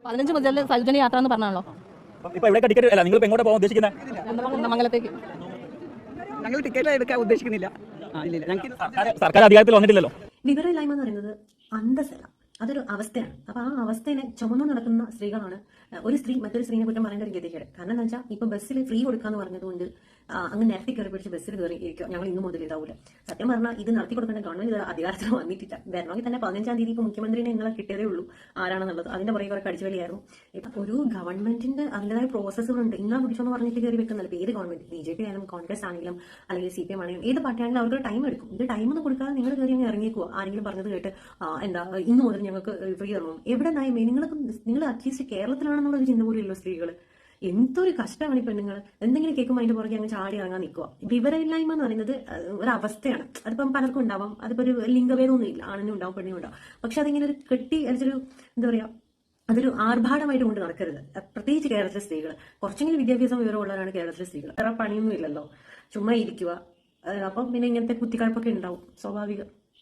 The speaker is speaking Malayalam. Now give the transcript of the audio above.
15 മുതൽ സൗജന്യ യാത്ര എന്ന് പറഞ്ഞാണല്ലോ. ഇപ്പൊ ഇവിടെ ടിക്കറ്റ് അല്ല, നിങ്ങൾ എങ്ങോട്ടാ പോകാൻ ഉദ്ദേശിക്കുന്നത്? മംഗലത്തേക്ക്. ഞങ്ങൾ ടിക്കറ്റ് എടുക്കാൻ ഉദ്ദേശിക്കുന്നില്ല. സർക്കാർ അധികാരത്തിൽ വന്നിട്ടില്ലല്ലോ. വിവരമില്ലായ്മ എന്ന് പറയുന്നത് അന്തസ്സല്ല, അതൊരു അവസ്ഥയാണ്. അപ്പൊ ആ അവസ്ഥയെ ചുമന്നു നടക്കുന്ന സ്ത്രീകളാണ് ഒരു സ്ത്രീ മറ്റൊരു സ്ത്രീനെ കുറ്റം പറയേണ്ട ഒരു ഗതികേട്. കാരണം എന്താ വെച്ചാൽ ഇപ്പൊ ബസ്സിൽ ഫ്രീ കൊടുക്കാന്ന് പറഞ്ഞതുകൊണ്ട് അങ്ങ് നേരത്തെ കയറി പിടിച്ച് ബസ്സിൽ കയറി ഇരിക്കുക, ഞങ്ങൾ ഇന്ന് മുതൽ ഇതാവൂല. സത്യം പറഞ്ഞാൽ ഇത് നടത്തി കൊടുക്കേണ്ട ഗവൺമെന്റ് അധികാരത്തിൽ വന്നിട്ടില്ല. വരണമെങ്കിൽ തന്നെ 15-ാം തീയതി ഇപ്പൊ മുഖ്യമന്ത്രിനെ നിങ്ങളെ കിട്ടിയതേ ഉള്ളൂ ആരാണെന്നുള്ളത്. അതിന്റെ പുറകെ കുറെ കടിച്ചുവലിയായിരുന്നു. ഇപ്പൊ ഒരു ഗവൺമെന്റിന്റെ അതിൻ്റെതായ പ്രോസസ്സുകളുണ്ട്. ഇന്നാ പിടിച്ചോന്ന് പറഞ്ഞിട്ട് കയറി വെക്കുന്നില്ല. ഇപ്പൊ ഏത് ഗവൺമെന്റ്, BJP ആയാലും കോൺഗ്രസ് ആണെങ്കിലും അല്ലെങ്കിൽ CPM ആണെങ്കിലും ഏത് പാർട്ടിയാണെങ്കിലും അവർക്ക് ടൈം എടുക്കും. ഇത് ടൈം ഒന്നും കൊടുക്കാതെ നിങ്ങൾ കയറി അങ്ങ് ഇറങ്ങിക്കുക. ആരെങ്കിലും പറഞ്ഞത് കേട്ട് എന്താ ഇന്ന് മുതൽ ഞങ്ങൾക്ക് ഫ്രീ തരണം, എവിടെ നയമേ? നിങ്ങൾ അറ്റ്ലീസ്റ്റ് കേരളത്തിലാണെന്നുള്ള ഒരു ചിന്ത പോലെയുള്ളൂ സ്ത്രീകൾ. എന്തൊരു കഷ്ടമാണ് ഈ പെണ്ണുങ്ങൾ. എന്തെങ്കിലും കേൾക്കുമ്പോൾ അതിന്റെ പുറകെ അങ്ങ് ചാടി ഇറങ്ങാൻ നിൽക്കുക. വിവരമില്ലായ്മ എന്ന് പറയുന്നത് ഒരവസ്ഥയാണ്. അതിപ്പം പലർക്കും ഉണ്ടാവാം. അതിപ്പോ ഒരു ലിംഗഭേദമൊന്നും ഇല്ല, ആണിനും ഉണ്ടാവും പെണ്ണിനും ഉണ്ടാവും. പക്ഷെ അതിങ്ങനെ ഒരു കെട്ടി അതൊരു എന്താ പറയാ, അതൊരു ആർഭാടമായിട്ട് കൊണ്ട് നടക്കരുത്. പ്രത്യേകിച്ച് കേരളത്തിലെ സ്ത്രീകൾ. കുറച്ചെങ്കിലും വിദ്യാഭ്യാസം വിവരമുള്ളവരാണ് കേരളത്തിലെ സ്ത്രീകൾ. വേറെ പണിയൊന്നും ഇല്ലല്ലോ, ചുമ്മാ ഇരിക്കുക. അപ്പം പിന്നെ ഇങ്ങനത്തെ കുത്തിക്കാഴ്പൊക്കെ ഉണ്ടാവും, സ്വാഭാവികം.